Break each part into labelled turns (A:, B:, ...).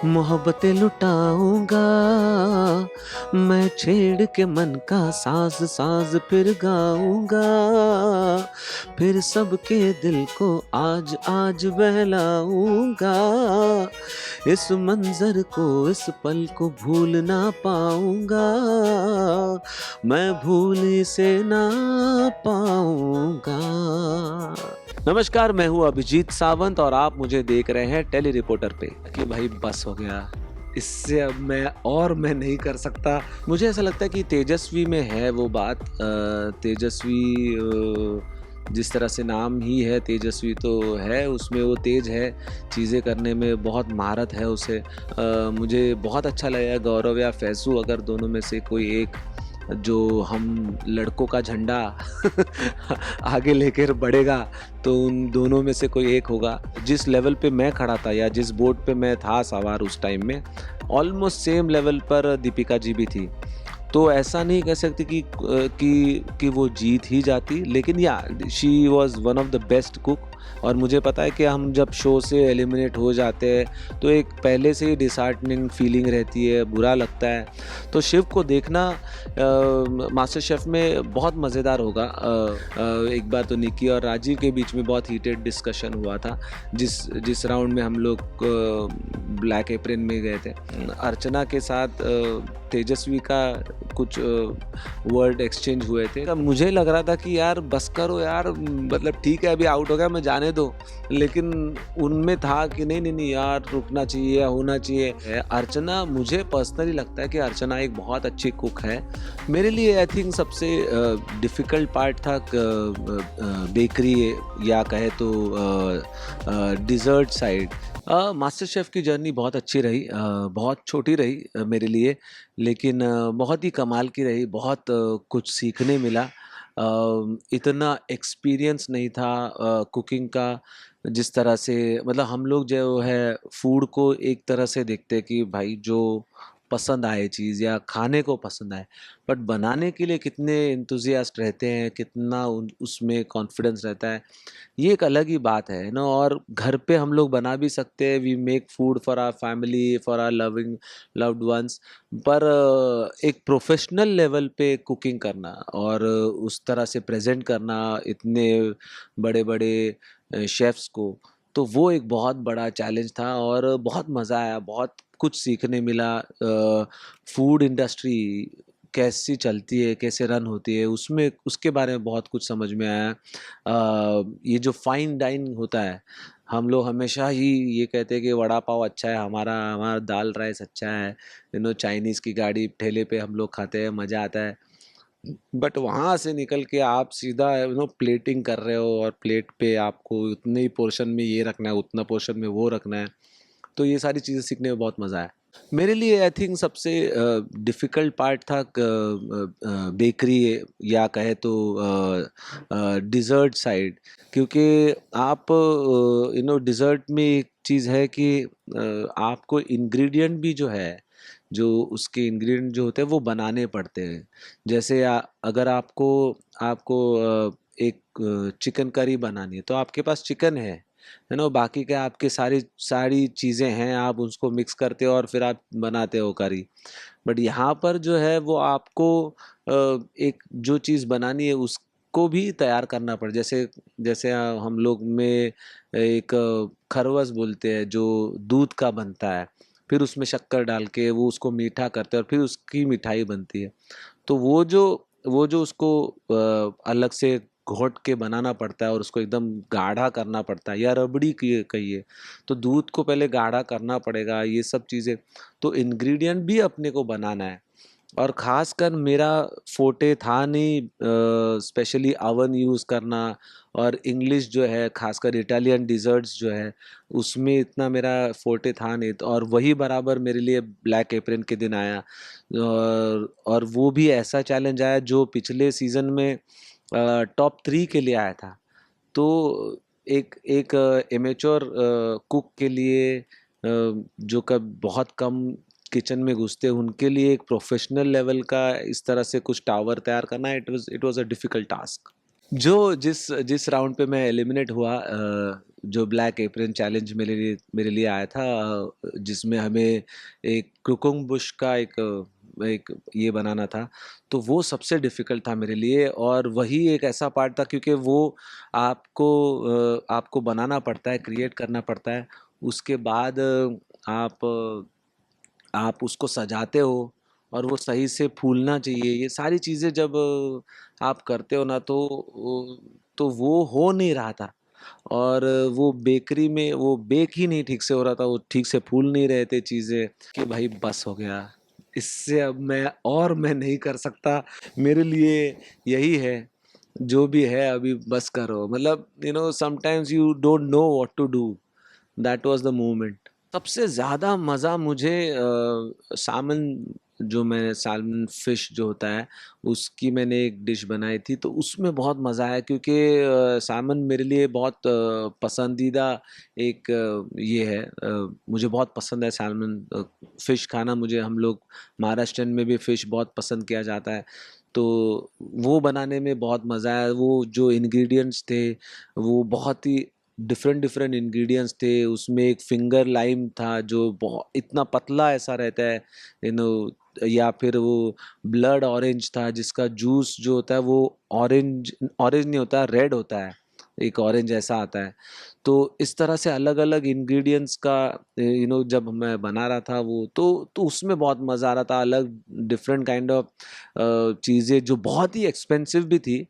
A: मोहब्बतें लुटाऊंगा मैं, छेड़ के मन का साज साज फिर गाऊंगा, फिर सबके दिल को आज आज बहलाऊंगा। इस मंजर को, इस पल को भूल ना पाऊंगा, मैं भूल से ना पाऊंगा। नमस्कार, मैं हूँ अभिजीत सावंत और आप मुझे देख रहे हैं टेली रिपोर्टर पे। कि भाई बस हो गया, इससे अब मैं नहीं कर सकता। मुझे ऐसा लगता है कि तेजस्वी में है वो बात। तेजस्वी जिस तरह से नाम ही है तेजस्वी, तो है उसमें वो तेज है, चीज़ें करने में बहुत महारत है उसे। मुझे बहुत अच्छा लगा गौरव या फैज़ू, अगर दोनों में से कोई एक जो हम लड़कों का झंडा आगे लेकर बढ़ेगा तो उन दोनों में से कोई एक होगा। जिस लेवल पे मैं खड़ा था या जिस बोट पे मैं था सवार उस टाइम में, ऑलमोस्ट सेम लेवल पर दीपिका जी भी थी। तो ऐसा नहीं कह सकते कि वो जीत ही जाती, लेकिन या she was one of the best cook. और मुझे पता है कि हम जब शो से एलिमिनेट हो जाते हैं तो एक पहले से ही डिसहार्टनिंग फीलिंग रहती है, बुरा लगता है। तो शिव को देखना मास्टर शेफ में बहुत मज़ेदार होगा। एक बार तो निकी और राजीव के बीच में बहुत हीटेड डिस्कशन हुआ था, जिस राउंड में हम लोग ब्लैक एप्रन में गए थे। अर्चना के साथ तेजस्वी का कुछ वर्ड एक्सचेंज हुए थे। तब मुझे लग रहा था कि यार बस करो यार, मतलब ठीक है अभी आउट हो गया, मैं जाने दो। लेकिन उनमें था कि नहीं नहीं नहीं यार, रुकना चाहिए या होना चाहिए। अर्चना, मुझे पर्सनली लगता है कि अर्चना एक बहुत अच्छी कुक है। मेरे लिए आई थिंक सबसे डिफ़िकल्ट पार्ट था बेकरी, या कहे तो डिज़र्ट साइड। मास्टर शेफ़ की जर्नी बहुत अच्छी रही, बहुत छोटी रही मेरे लिए, लेकिन बहुत ही कमाल की रही। बहुत कुछ सीखने मिला। इतना एक्सपीरियंस नहीं था कुकिंग का, जिस तरह से मतलब हम लोग जो है फूड को एक तरह से देखते हैं कि भाई जो पसंद आए चीज़ या खाने को पसंद आए, बट बनाने के लिए कितने एंथुसियास्ट रहते हैं, कितना उसमें कॉन्फिडेंस रहता है, ये एक अलग ही बात है ना। और घर पे हम लोग बना भी सकते हैं, we make food for our family, for our loving loved ones. पर एक प्रोफेशनल लेवल पे कुकिंग करना और उस तरह से प्रेजेंट करना इतने बड़े बड़े शेफ्स को, तो वो एक बहुत बड़ा चैलेंज था और बहुत मज़ा आया, बहुत कुछ सीखने मिला। फूड इंडस्ट्री कैसी चलती है, कैसे रन होती है, उसमें उसके बारे में बहुत कुछ समझ में आया। ये जो फाइन डाइनिंग होता है, हम लोग हमेशा ही ये कहते हैं कि वड़ा पाव अच्छा है, हमारा हमारा दाल राइस अच्छा है, चाइनीज़ की गाड़ी ठेले पे हम लोग खाते हैं, मज़ा आता है। बट वहाँ से निकल के आप सीधा प्लेटिंग कर रहे हो और प्लेट पे आपको उतने ही पोर्शन में ये रखना है, उतना पोर्शन में वो रखना है। तो ये सारी चीज़ें सीखने में बहुत मज़ा आया। मेरे लिए आई थिंक सबसे डिफ़िकल्ट पार्ट था बेकरी, या कहे तो डिज़र्ट साइड। क्योंकि आप डिज़र्ट में एक चीज़ है कि आपको इंग्रेडिएंट भी जो है, जो उसके इंग्रेडिएंट जो होते हैं वो बनाने पड़ते हैं। जैसे अगर आपको आपको एक चिकन करी बनानी है तो आपके पास चिकन है ना, बाकी क्या आपके सारी सारी चीज़ें हैं, आप उसको मिक्स करते हो और फिर आप बनाते हो करी। बट यहाँ पर जो है वो आपको एक जो चीज़ बनानी है उसको भी तैयार करना पड़े। जैसे जैसे हम लोग में एक खरवस बोलते हैं जो दूध का बनता है, फिर उसमें शक्कर डाल के वो उसको मीठा करते हैं और फिर उसकी मिठाई बनती है। तो वो जो उसको अलग से घोट के बनाना पड़ता है और उसको एकदम गाढ़ा करना पड़ता है, या रबड़ी की कहिए, तो दूध को पहले गाढ़ा करना पड़ेगा, ये सब चीज़ें। तो इंग्रेडिएंट भी अपने को बनाना है। और ख़ासकर मेरा फ़ोर्टे था नहीं स्पेशली अवन यूज़ करना, और इंग्लिश जो है ख़ासकर इटालियन डिज़र्ट्स जो है उसमें इतना मेरा फ़ोर्टे था नहीं। तो और वही बराबर मेरे लिए ब्लैक एप्रन के दिन आया, और वो भी ऐसा चैलेंज आया जो पिछले सीज़न में टॉप 3 के लिए आया था। तो एक एक एमेच्योर कुक के लिए, जो कब बहुत कम किचन में घुसते हैं, उनके लिए एक प्रोफेशनल लेवल का इस तरह से कुछ टावर तैयार करना, it was a difficult task. जो जिस जिस राउंड पे मैं एलिमिनेट हुआ, जो ब्लैक एप्रन चैलेंज मेरे लिए आया था, जिसमें हमें एक क्रुकुंग बुश का एक ये बनाना था, तो वो सबसे डिफ़िकल्ट था मेरे लिए। और वही एक ऐसा पार्ट था क्योंकि वो आपको बनाना पड़ता है, क्रिएट करना पड़ता है। उसके बाद आप उसको सजाते हो और वो सही से फूलना चाहिए। ये सारी चीज़ें जब आप करते हो ना, तो वो हो नहीं रहा था। और वो बेकरी में वो बेक ही नहीं ठीक से हो रहा था, वो ठीक से फूल नहीं रहे थे चीज़ें, कि भाई बस हो गया, इससे अब मैं नहीं कर सकता। मेरे लिए यही है, जो भी है अभी बस करो। मतलब sometimes you don't know what to do. That was the moment. सबसे ज़्यादा मज़ा मुझे साल्मन, जो मैं साल्मन फ़िश जो होता है, उसकी मैंने एक डिश बनाई थी, तो उसमें बहुत मज़ा आया क्योंकि साल्मन मेरे लिए बहुत पसंदीदा एक ये है। मुझे बहुत पसंद है साल्मन फ़िश खाना। मुझे हम लोग महाराष्ट्रियन में भी फ़िश बहुत पसंद किया जाता है। तो वो बनाने में बहुत मज़ा आया। वो जो इंग्रीडिएंट्स थे, वो बहुत ही डिफरेंट डिफरेंट इंग्रेडिएंट्स थे। उसमें एक फिंगर लाइम था जो बहुत इतना पतला ऐसा रहता है, यू नो या फिर वो ब्लड ऑरेंज था जिसका जूस जो होता है वो ऑरेंज ऑरेंज नहीं होता, रेड होता है, एक ऑरेंज ऐसा आता है। तो इस तरह से अलग अलग इंग्रेडिएंट्स का जब मैं बना रहा था वो, तो उसमें बहुत मज़ा आ रहा था। अलग डिफरेंट काइंड ऑफ चीज़ें जो बहुत ही एक्सपेंसिव भी थी।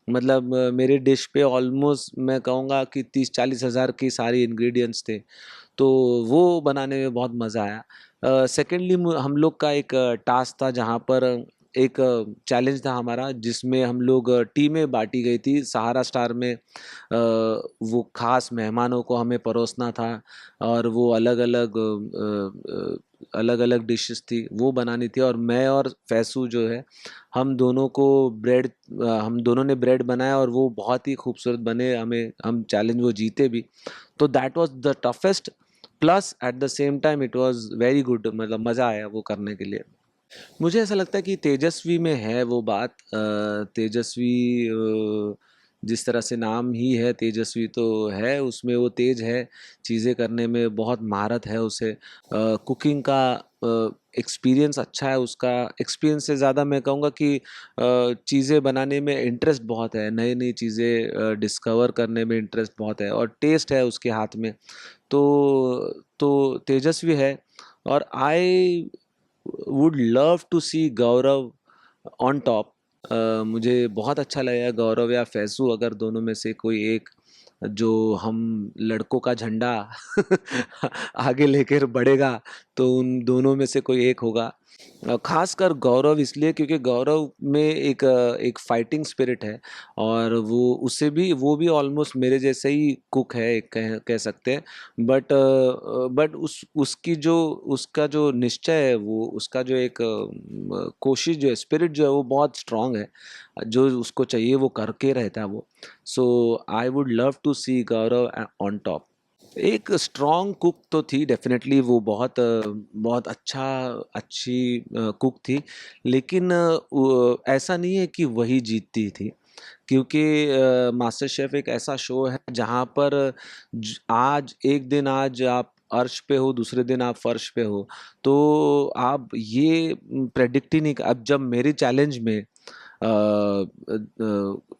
A: मतलब मेरे डिश पे ऑलमोस्ट मैं कहूँगा कि 30-40 हज़ार की सारी इंग्रेडिएंट्स थे। तो वो बनाने में बहुत मज़ा आया। सेकेंडली हम लोग का एक टास्क था जहाँ पर एक चैलेंज था हमारा, जिसमें हम लोग टीमें बाँटी गई थी। सहारा स्टार में वो ख़ास मेहमानों को हमें परोसना था और वो अलग-अलग डिशेज़ थी, वो बनानी थी। और मैं और फैसू जो है, हम दोनों ने ब्रेड बनाया और वो बहुत ही खूबसूरत बने। हम चैलेंज वो जीते भी। तो that was the toughest, plus at the same time it was very good. मतलब मज़ा आया वो करने के लिए। मुझे ऐसा लगता है कि तेजस्वी में है वो बात। तेजस्वी जिस तरह से नाम ही है, तेजस्वी तो है, उसमें वो तेज है, चीज़ें करने में बहुत महारत है उसे। कुकिंग का एक्सपीरियंस अच्छा है उसका। एक्सपीरियंस से ज़्यादा मैं कहूँगा कि चीज़ें बनाने में इंटरेस्ट बहुत है, नई नई चीज़ें डिस्कवर करने में इंटरेस्ट बहुत है, और टेस्ट है उसके हाथ में। तो तेजस्वी है। और I would love to see Gaurav on top. मुझे बहुत अच्छा लगेगा गौरव या फैज़ू, अगर दोनों में से कोई एक, जो हम लड़कों का झंडा आगे लेकर बढ़ेगा, तो उन दोनों में से कोई एक होगा। खासकर गौरव इसलिए क्योंकि गौरव में एक फाइटिंग स्पिरिट है। और वो भी ऑलमोस्ट मेरे जैसे ही कुक है, एक कह सकते हैं। बट उसका जो निश्चय है, वो उसका जो एक कोशिश जो है, स्पिरिट जो है, वो बहुत स्ट्रांग है। जो उसको चाहिए वो करके रहता है वो। So I would love to see Gaurav on top. एक स्ट्रॉन्ग कुक तो थी डेफ़िनेटली, वो बहुत अच्छी कुक थी। लेकिन ऐसा नहीं है कि वही जीतती थी, क्योंकि मास्टर शेफ़ एक ऐसा शो है जहाँ पर आज आप अर्श पे हो, दूसरे दिन आप फर्श पे हो। तो आप ये प्रेडिक्ट ही नहीं। अब जब मेरे चैलेंज में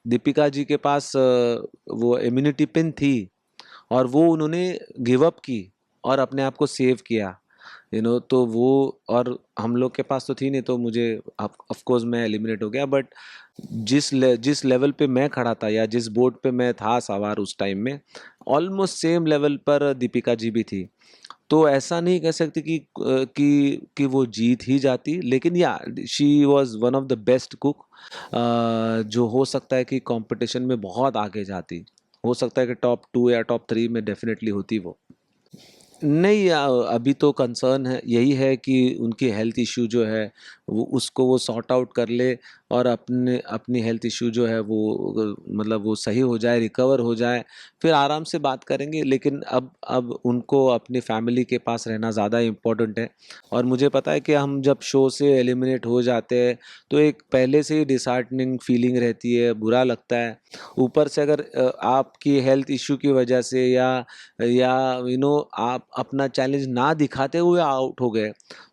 A: दीपिका जी के पास वो इम्यूनिटी पिन थी, और वो उन्होंने गिव अप की और अपने आप को सेव किया, तो वो, और हम लोग के पास तो थी नहीं, तो मुझे ऑफ कोर्स मैं एलिमिनेट हो गया। बट जिस लेवल पे मैं खड़ा था, या जिस बोर्ड पे मैं था सवार उस टाइम में, ऑलमोस्ट सेम लेवल पर दीपिका जी भी थी। तो ऐसा नहीं कह सकते कि वो जीत ही जाती, लेकिन या she was one of the best cook, जो हो सकता है कि कंपटीशन में बहुत आगे जाती। हो सकता है कि टॉप 2 या टॉप 3 में डेफिनेटली होती वो। नहीं, अभी तो कंसर्न है यही है कि उनकी हेल्थ इश्यू जो है वो उसको वो सॉर्ट आउट कर ले और अपने अपनी हेल्थ इश्यू जो है वो मतलब वो सही हो जाए, रिकवर हो जाए, फिर आराम से बात करेंगे। लेकिन अब उनको अपनी फैमिली के पास रहना ज़्यादा इम्पोर्टेंट है। और मुझे पता है कि हम जब शो से एलिमिनेट हो जाते हैं तो एक पहले से ही डिसहार्टनिंग फीलिंग रहती है, बुरा लगता है। ऊपर से अगर आपकी हेल्थ इश्यू की वजह से या आप अपना चैलेंज ना दिखाते हुए आउट हो गए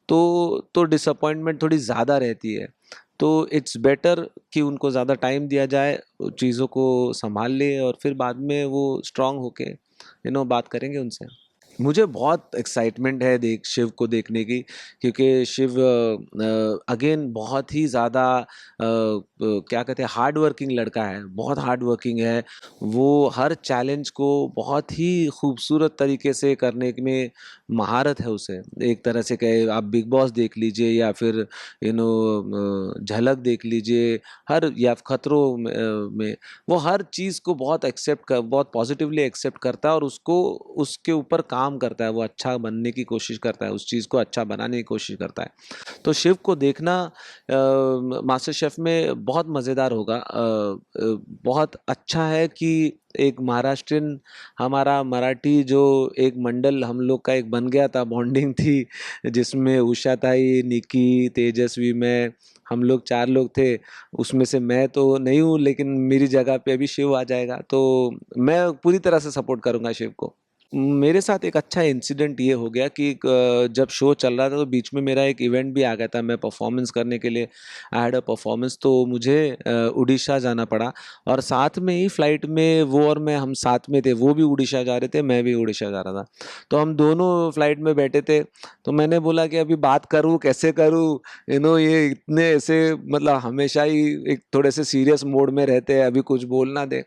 A: तो डिसअपॉइंटमेंट थोड़ी ज़्यादा रहती है। तो इट्स बेटर कि उनको ज़्यादा टाइम दिया जाए, चीज़ों को संभाल ले और फिर बाद में वो स्ट्रांग होके बात करेंगे उनसे। मुझे बहुत एक्साइटमेंट है शिव को देखने की, क्योंकि शिव अगेन बहुत ही ज़्यादा क्या कहते हैं, हार्ड वर्किंग लड़का है, बहुत हार्ड वर्किंग है। वो हर चैलेंज को बहुत ही खूबसूरत तरीके से करने में महारत है उसे। एक तरह से कहे, आप बिग बॉस देख लीजिए या फिर झलक देख लीजिए, हर या खतरों में वो हर चीज़ को बहुत पॉजिटिवली एक्सेप्ट करता है और उसको उसके ऊपर काम करता है, वो अच्छा बनने की कोशिश करता है, उस चीज़ को अच्छा बनाने की कोशिश करता है। तो शिव को देखना मास्टर शेफ में बहुत मज़ेदार होगा। बहुत अच्छा है कि एक महाराष्ट्रियन, हमारा मराठी जो एक मंडल हम लोग का एक बन गया था, बॉन्डिंग थी जिसमें उषा ताई, निकी, तेजस्वी, मैं, हम लोग 4 लोग थे। उसमें से मैं तो नहीं हूँ, लेकिन मेरी जगह पे अभी शिव आ जाएगा, तो मैं पूरी तरह से सपोर्ट करूँगा शिव को। मेरे साथ एक अच्छा इंसिडेंट ये हो गया कि जब शो चल रहा था तो बीच में मेरा एक इवेंट भी आ गया था, मैं परफॉर्मेंस करने के लिए आई हैड अ परफॉर्मेंस, तो मुझे उड़ीसा जाना पड़ा। और साथ में ही फ्लाइट में वो और मैं, हम साथ में थे, वो भी उड़ीसा जा रहे थे, मैं भी उड़ीसा जा रहा था। तो हम दोनों फ्लाइट में बैठे थे। तो मैंने बोला कि अभी बात करूँ कैसे करूँ, ये इतने ऐसे मतलब हमेशा ही एक थोड़े से सीरियस मोड में रहते हैं, अभी कुछ बोल ना दे।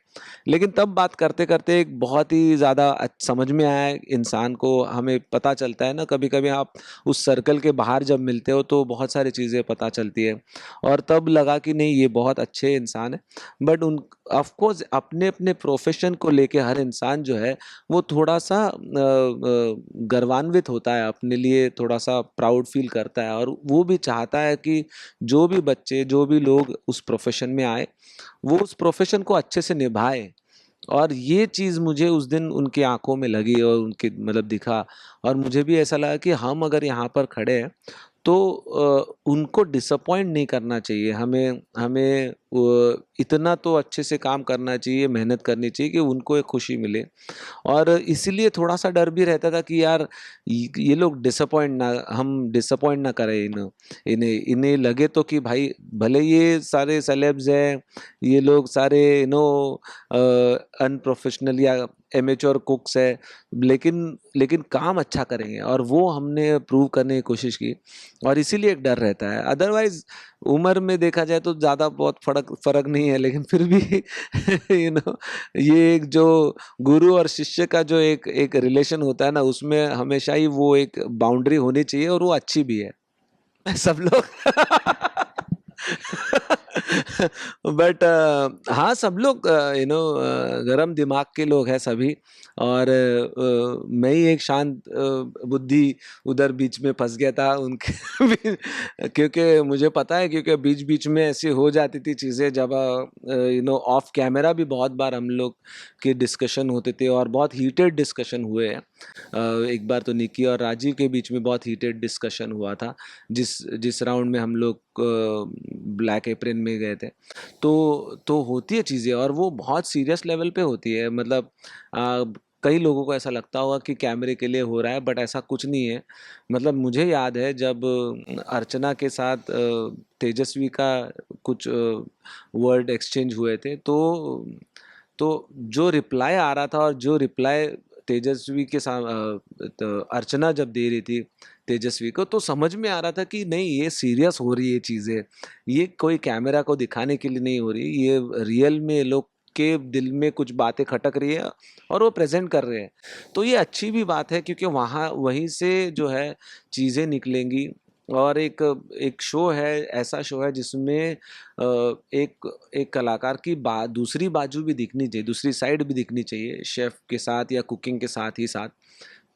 A: लेकिन तब बात करते करते एक बहुत ही ज़्यादा समझ में आया इंसान को। हमें पता चलता है ना, कभी कभी आप उस सर्कल के बाहर जब मिलते हो तो बहुत सारी चीज़ें पता चलती है। और तब लगा कि नहीं, ये बहुत अच्छे इंसान है। बट उन ऑफ कोर्स अपने अपने प्रोफेशन को लेके हर इंसान जो है वो थोड़ा सा गर्वान्वित होता है, अपने लिए थोड़ा सा प्राउड फील करता है, और वो भी चाहता है कि जो भी बच्चे, जो भी लोग उस प्रोफेशन में आए, वो उस प्रोफेशन को अच्छे से निभाए। और ये चीज़ मुझे उस दिन उनकी आँखों में लगी और उनके मतलब दिखा। और मुझे भी ऐसा लगा कि हम अगर यहाँ पर खड़े हैं तो उनको डिसअपॉइंट नहीं करना चाहिए। हमें हमें इतना तो अच्छे से काम करना चाहिए, मेहनत करनी चाहिए कि उनको एक खुशी मिले। और इसीलिए थोड़ा-सा डर भी रहता था कि यार ये लोग हम डिसअपॉइंट ना करें इन्हें इन्हें लगे तो कि भाई भले ये सारे सेलेब्स हैं, ये लोग सारे अनप्रोफेशनल या एमेच्योर कुक्स है, लेकिन लेकिन काम अच्छा करेंगे, और वो हमने प्रूव करने की कोशिश की। और इसीलिए एक डर रहता है। अदरवाइज उम्र में देखा जाए तो ज़्यादा बहुत फर्क फर्क नहीं है, लेकिन फिर भी यू नो ये एक जो गुरु और शिष्य का जो एक एक रिलेशन होता है ना, उसमें हमेशा ही वो एक बाउंड्री होनी चाहिए, और वो अच्छी भी है। सब लोग बट हाँ, सब लोग गरम दिमाग के लोग हैं सभी। और मैं ही एक शांत बुद्धि उधर बीच में फंस गया था उनके क्योंकि मुझे पता है, क्योंकि बीच बीच में ऐसी हो जाती थी चीज़ें, जब ऑफ कैमरा भी बहुत बार हम लोग के डिस्कशन होते थे और बहुत हीटेड डिस्कशन हुए हैं। एक बार तो निकी और राजीव के बीच में बहुत हीटेड डिस्कशन हुआ था, जिस जिस राउंड में हम लोग ब्लैक एप्रन में गए थे। तो होती है चीज़ें, और वो बहुत सीरियस लेवल पे होती है। मतलब अ, कई लोगों को ऐसा लगता होगा कि कैमरे के लिए हो रहा है, बट ऐसा कुछ नहीं है। मतलब मुझे याद है जब अर्चना के साथ तेजस्वी का कुछ वर्ड एक्सचेंज हुए थे, तो जो रिप्लाई आ रहा था और जो रिप्लाई तेजस्वी के साथ तो अर्चना जब दे रही थी तेजस्वी को, तो समझ में आ रहा था कि नहीं, ये सीरियस हो रही है चीज़ें, ये कोई कैमरा को दिखाने के लिए नहीं हो रही, ये रियल में लोग के दिल में कुछ बातें खटक रही है और वो प्रेजेंट कर रहे हैं। तो ये अच्छी भी बात है, क्योंकि वहाँ वहीं से जो है चीज़ें निकलेंगी। और एक एक शो है, ऐसा शो है जिसमें एक एक कलाकार की दूसरी बाजू भी दिखनी चाहिए, दूसरी साइड भी दिखनी चाहिए, शेफ के साथ या कुकिंग के साथ ही साथ।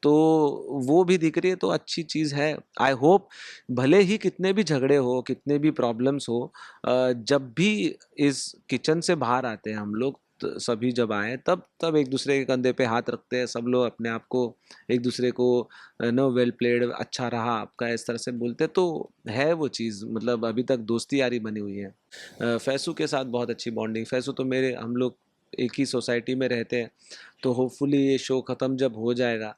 A: तो वो भी दिख रही है, तो अच्छी चीज़ है। आई होप भले ही कितने भी झगड़े हो, कितने भी प्रॉब्लम्स हो, जब भी इस किचन से बाहर आते हैं हम लोग, सभी जब आए तब तब एक दूसरे के कंधे पे हाथ रखते हैं, सब लोग अपने आप को एक दूसरे को नो वेल प्लेड, अच्छा रहा आपका, इस तरह से बोलते हैं। तो है वो चीज़, मतलब अभी तक दोस्ती यारी बनी हुई है। फैसू के साथ बहुत अच्छी बॉन्डिंग, फैसू तो मेरे, हम लोग एक ही सोसाइटी में रहते हैं, तो होपफुली ये शो ख़त्म जब हो जाएगा,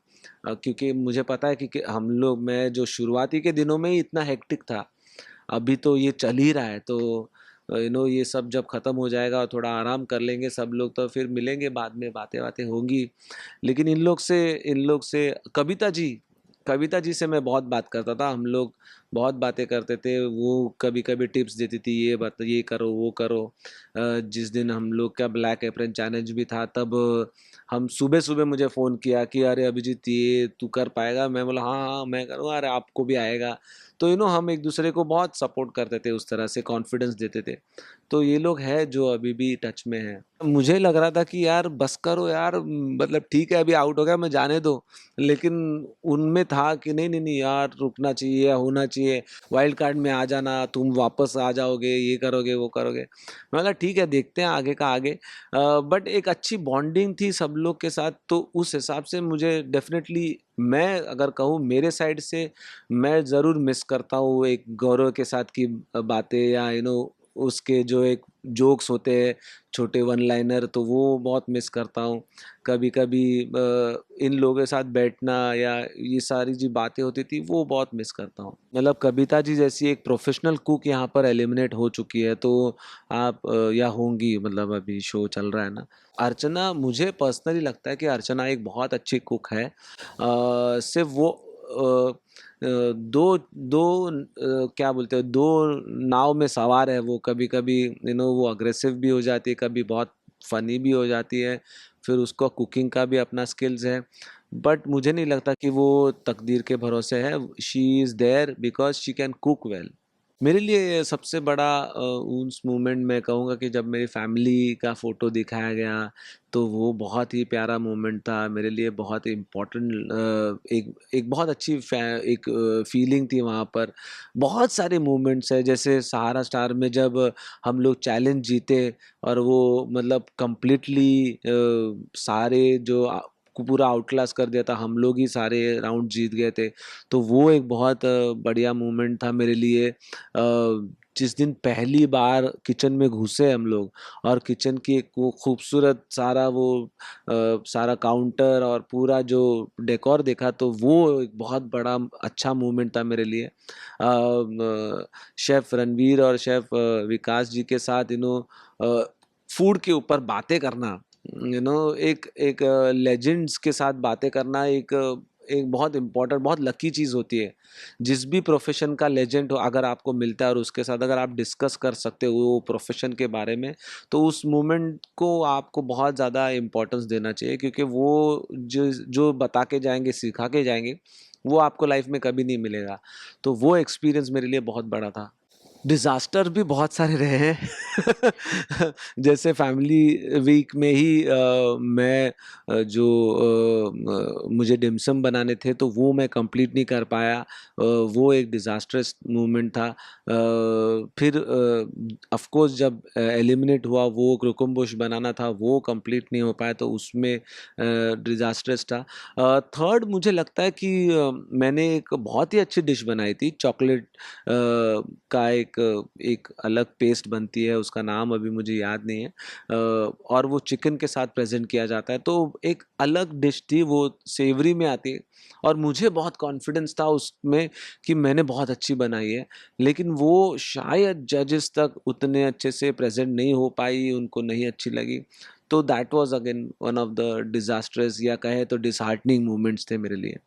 A: क्योंकि मुझे पता है कि हम लोग, मैं जो शुरुआती के दिनों में ही इतना हेक्टिक था, अभी तो ये चल ही रहा है, तो ये सब जब ख़त्म हो जाएगा और थोड़ा आराम कर लेंगे सब लोग, तो फिर मिलेंगे बाद में, बातें बातें होंगी। लेकिन इन लोग से कविता जी से मैं बहुत बात करता था, हम लोग बहुत बातें करते थे, वो कभी कभी टिप्स देती थी, ये करो वो करो। जिस दिन हम लोग का ब्लैक एप्रन चैलेंज भी था, तब हम सुबह सुबह मुझे फ़ोन किया कि अरे अभिजीत, ये तू कर पाएगा? मैं बोला हाँ हाँ मैं करूँगा, अरे आपको भी आएगा। तो हम एक दूसरे को बहुत सपोर्ट करते थे, उस तरह से कॉन्फिडेंस देते थे। तो ये लोग हैं जो अभी भी टच में हैं। मुझे लग रहा था कि यार बस करो यार, मतलब ठीक है अभी आउट हो गया, मैं जाने दो। लेकिन उनमें था कि नहीं नहीं नहीं यार, रुकना चाहिए या होना चाहिए, वाइल्ड कार्ड में आ जाना, तुम वापस आ जाओगे, ये करोगे वो करोगे। मैं बोला ठीक है, देखते हैं आगे का आगे। बट एक अच्छी बॉन्डिंग थी सब लोग के साथ, तो उस हिसाब से मुझे डेफिनेटली, मैं अगर कहूँ मेरे साइड से, मैं ज़रूर मिस करता हूँ एक गौरव के साथ की बातें, या उसके जो एक जोक्स होते हैं, छोटे वन लाइनर, तो वो बहुत मिस करता हूँ। कभी-कभी इन लोगों के साथ बैठना, या ये सारी जो बातें होती थी, वो बहुत मिस करता हूँ। मतलब कविता जी जैसी एक प्रोफ़ेशनल कुक यहाँ पर एलिमिनेट हो चुकी है, तो आप या होंगी, मतलब अभी शो चल रहा है ना। अर्चना, मुझे पर्सनली लगता है कि अर्चना एक बहुत अच्छी कुक है। सिर्फ़ वो दो दो क्या बोलते हैं, 2 नाव में सवार है वो, कभी-कभी वो अग्रेसिव भी हो जाती है, कभी बहुत फ़नी भी हो जाती है, फिर उसको कुकिंग का भी अपना स्किल्स है। बट मुझे नहीं लगता कि वो तकदीर के भरोसे है, she is there because she can cook well. मेरे लिए सबसे बड़ा उस मोमेंट मैं कहूँगा कि जब मेरी फैमिली का फ़ोटो दिखाया गया, तो वो बहुत ही प्यारा मोमेंट था मेरे लिए, बहुत इम्पोर्टेंट, एक एक बहुत अच्छी एक फीलिंग थी वहाँ पर। बहुत सारे मोमेंट्स हैं, जैसे सहारा स्टार में जब हम लोग चैलेंज जीते, और वो मतलब कंप्लीटली सारे जो को पूरा आउटक्लास कर दिया था, हम लोग ही सारे राउंड जीत गए थे। तो वो एक बहुत बढ़िया मोमेंट था मेरे लिए। जिस दिन पहली बार किचन में घुसे हम लोग, और किचन की एक वो खूबसूरत सारा वो सारा काउंटर और पूरा जो डेकोर देखा, तो वो एक बहुत बड़ा अच्छा मोमेंट था मेरे लिए। शेफ़ रणवीर और शेफ़ विकास जी के साथ फूड के ऊपर बातें करना, एक एक लेजेंड्स के साथ बातें करना, एक बहुत इम्पोर्टेंट, बहुत लकी चीज़ होती है। जिस भी प्रोफ़ेशन का लेजेंड हो, अगर आपको मिलता है और उसके साथ अगर आप डिस्कस कर सकते हो वो प्रोफ़ेशन के बारे में, तो उस मोमेंट को आपको बहुत ज़्यादा इम्पोर्टेंस देना चाहिए, क्योंकि वो जो जो बता के जाएँगे, सिखा के जाएँगे, वो आपको लाइफ़ में कभी नहीं मिलेगा। तो वो एक्सपीरियंस मेरे लिए बहुत बड़ा था। डिज़ास्टर भी बहुत सारे रहे हैं। जैसे फैमिली वीक में ही मैं मुझे डिमसम बनाने थे, तो वो मैं कंप्लीट नहीं कर पाया। वो एक डिज़ास्टरस मोमेंट था। फिर ऑफ़ कोर्स जब एलिमिनेट हुआ, वो क्रोकुम्बुश बनाना था, वो कंप्लीट नहीं हो पाया, तो उसमें डिज़ास्टरस था। थर्ड मुझे लगता है कि मैंने एक बहुत ही अच्छी डिश बनाई थी, चॉकलेट का एक एक अलग पेस्ट बनती है, उसका नाम अभी मुझे याद नहीं है, और वो चिकन के साथ प्रेज़ेंट किया जाता है, तो एक अलग डिश थी, वो सेवरी में आती है, और मुझे बहुत कॉन्फिडेंस था उसमें कि मैंने बहुत अच्छी बनाई है, लेकिन वो शायद जजेस तक उतने अच्छे से प्रेज़ेंट नहीं हो पाई, उनको नहीं अच्छी लगी। तो that was again one of the disasters, या कहें तो डिसहार्टनिंग मोमेंट्स थे मेरे लिए।